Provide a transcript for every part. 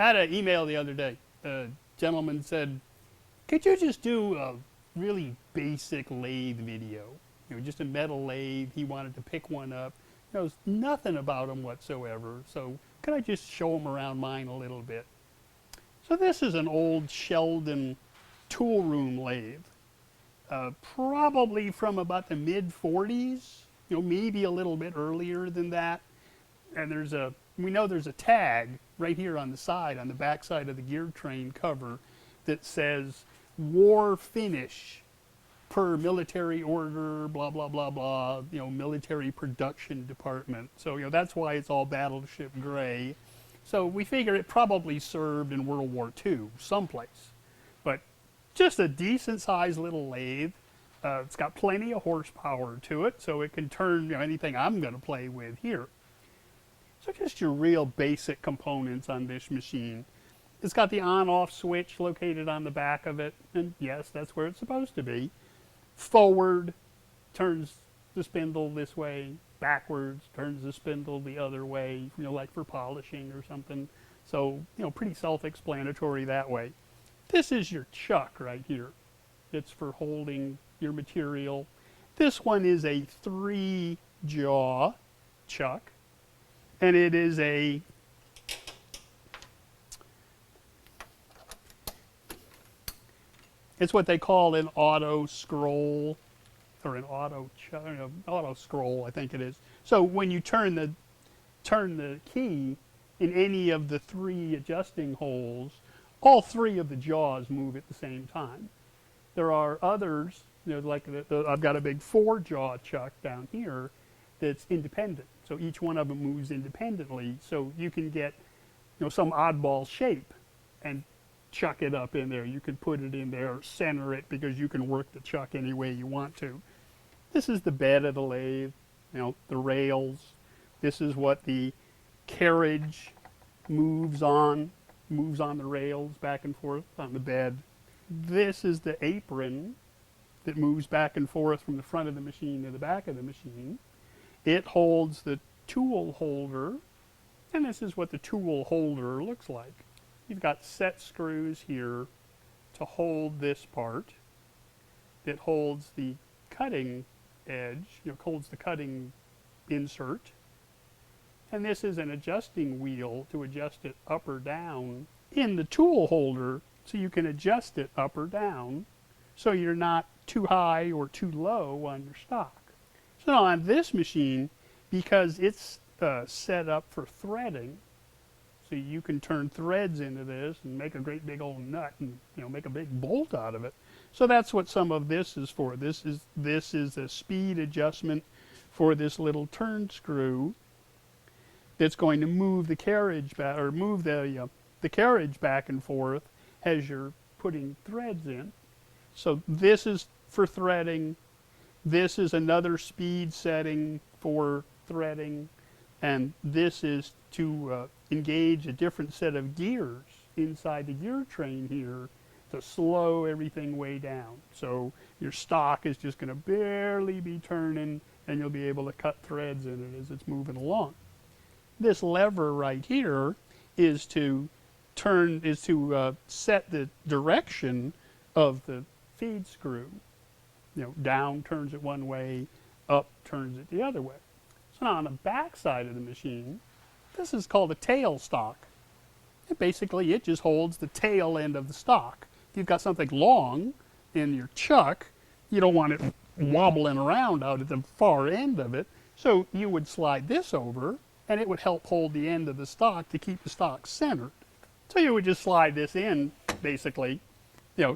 had an email the other day. A gentleman said, could you just do a really basic lathe video? Just a metal lathe. He wanted to pick one up. Knows nothing about them whatsoever. So could I just show him around mine a little bit? So this is an old Sheldon toolroom lathe. Probably from about the mid-40s, maybe a little bit earlier than that. And we know there's a tag right here on the side, on the back side of the gear train cover, that says war finish per military order, blah, blah, blah, blah, military production department. So, that's why it's all battleship gray. So we figure it probably served in World War II someplace. But just a decent sized little lathe. It's got plenty of horsepower to it, so it can turn anything I'm going to play with here. So just your real basic components on this machine. It's got the on-off switch located on the back of it, and yes, that's where it's supposed to be. Forward turns the spindle this way, backwards turns the spindle the other way, like for polishing or something. So, pretty self-explanatory that way. This is your chuck right here. It's for holding your material. This one is a 3-jaw chuck, and it is it's what they call an auto scroll, or an auto scroll, I think it is. So when you turn the key in any of the 3 adjusting holes, all 3 of the jaws move at the same time. There are others, like I've got a big 4-jaw chuck down here that's independent. So each one of them moves independently. So you can get, some oddball shape and chuck it up in there. You can put it in there, center it, because you can work the chuck any way you want to. This is the bed of the lathe, the rails. This is what the carriage moves on the rails back and forth on the bed. This is the apron that moves back and forth from the front of the machine to the back of the machine. It holds the tool holder, and this is what the tool holder looks like. You've got set screws here to hold this part. It holds the cutting edge, holds the cutting insert. And this is an adjusting wheel to adjust it up or down in the tool holder, so you can adjust it up or down so you're not too high or too low on your stock. So now on this machine, because it's set up for threading, so you can turn threads into this and make a great big old nut and make a big bolt out of it. So that's what some of this is for. This is a speed adjustment for this little turn screw that's going to move the carriage back, or move the carriage back and forth as you're putting threads in. So this is for threading. This is another speed setting for threading, and this is to engage a different set of gears inside the gear train here to slow everything way down. So your stock is just going to barely be turning, and you'll be able to cut threads in it as it's moving along. This lever right here is to set the direction of the feed screw. Down turns it one way, up turns it the other way. So now on the back side of the machine, this is called a tail stock. And basically it just holds the tail end of the stock. If you've got something long in your chuck, you don't want it wobbling around out at the far end of it. So you would slide this over, and it would help hold the end of the stock to keep the stock centered. So you would just slide this in, basically,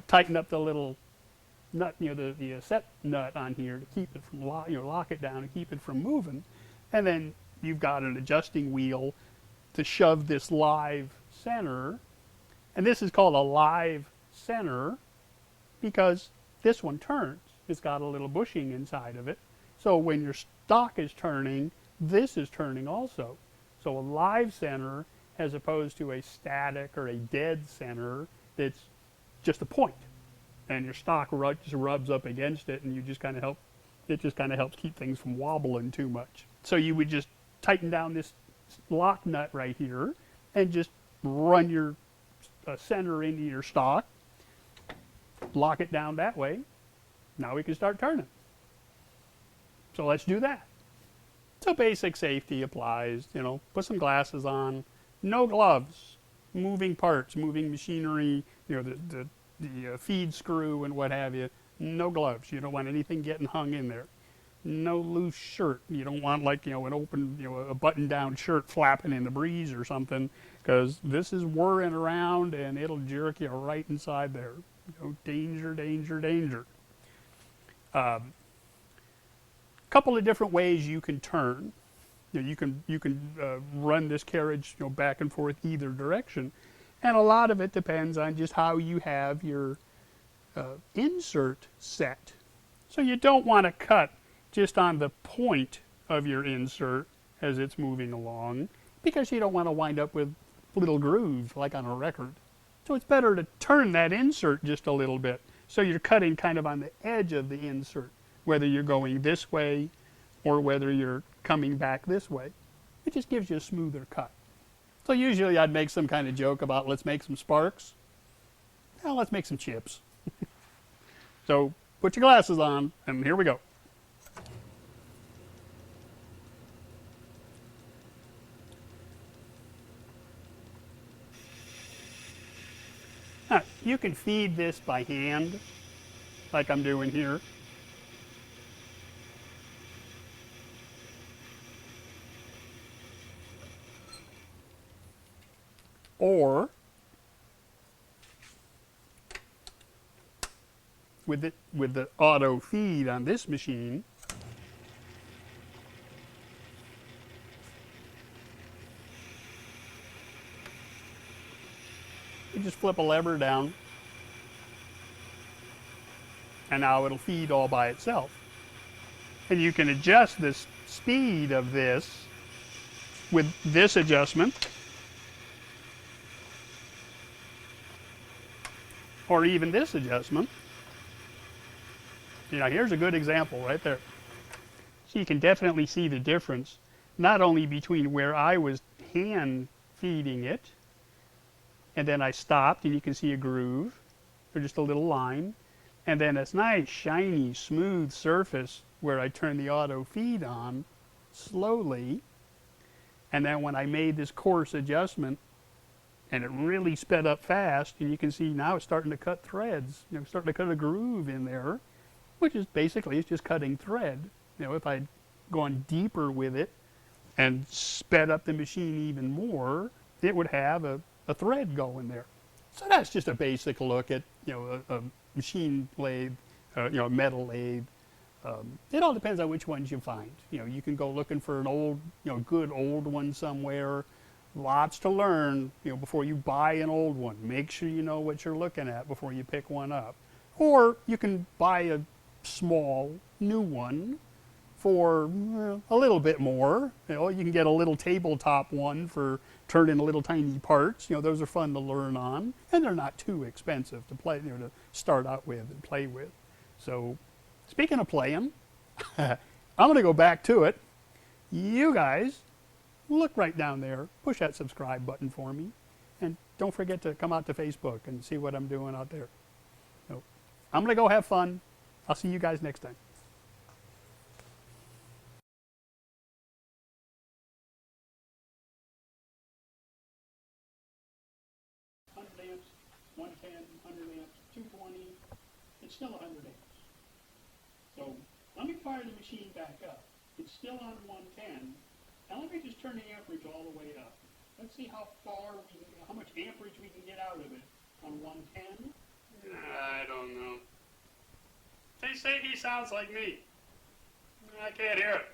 tighten up the little nut, the set nut on here to keep it from lock it down and keep it from moving. And then you've got an adjusting wheel to shove this live center. And this is called a live center because this one turns. It's got a little bushing inside of it. So when your stock is turning, this is turning also. So a live center as opposed to a static or a dead center that's just a point. And your stock just rubs up against it, and you just kind of help. It just kind of helps keep things from wobbling too much. So you would just tighten down this lock nut right here, and just run your center into your stock, lock it down that way. Now we can start turning. So let's do that. So basic safety applies, you know, put some glasses on, no gloves, moving parts, moving machinery, you know, the feed screw and what have you, no gloves. You don't want anything getting hung in there. No loose shirt. You don't want like, you know, an open, you know, a button down shirt flapping in the breeze or something, because this is whirring around and it'll jerk you right inside there. You know, danger, danger, danger. Couple of different ways you can turn. You know, you can run this carriage, you know, back and forth either direction, and a lot of it depends on just how you have your insert set. So you don't want to cut just on the point of your insert as it's moving along, because you don't want to wind up with little grooves like on a record. So it's better to turn that insert just a little bit, so you're cutting kind of on the edge of the insert, whether you're going this way or whether you're coming back this way. It just gives you a smoother cut. So usually I'd make some kind of joke about, let's make some sparks. Now let's make some chips. So put your glasses on, and here we go. Now, you can feed this by hand, like I'm doing here. Or with the auto feed on this machine, you just flip a lever down and now it'll feed all by itself. And you can adjust the speed of this with this adjustment, or even this adjustment. You know, here's a good example right there. So you can definitely see the difference, not only between where I was hand feeding it, and then I stopped and you can see a groove, or just a little line, and then this nice, shiny, smooth surface where I turn the auto feed on slowly, and then when I made this coarse adjustment, and it really sped up fast, and you can see now it's starting to cut threads, you know, starting to cut a groove in there, which is basically, it's just cutting thread. You know, if I'd gone deeper with it and sped up the machine even more, it would have a thread going there. So that's just a basic look at, you know, a machine lathe, you know, a metal lathe. It all depends on which ones you find. You know, you can go looking for an old, you know, good old one somewhere. Lots to learn, you know, before you buy an old one. Make sure you know what you're looking at before you pick one up. Or you can buy a small new one for a little bit more. You know, you can get a little tabletop one for turning little tiny parts. You know, those are fun to learn on, and they're not too expensive to play, you know, to start out with and play with. So, speaking of playing, I'm going to go back to it. You guys, look right down there, push that subscribe button for me, and don't forget to come out to Facebook and see what I'm doing out there. So, I'm going to go have fun. I'll see you guys next time. 100 amps, 110, 100 amps, 220, it's still 100 amps. So let me fire the machine back up. It's still on 110. Now let me just turn the amperage all the way up. Let's see how much amperage we can get out of it on 110. I don't know. They say he sounds like me. I can't hear it.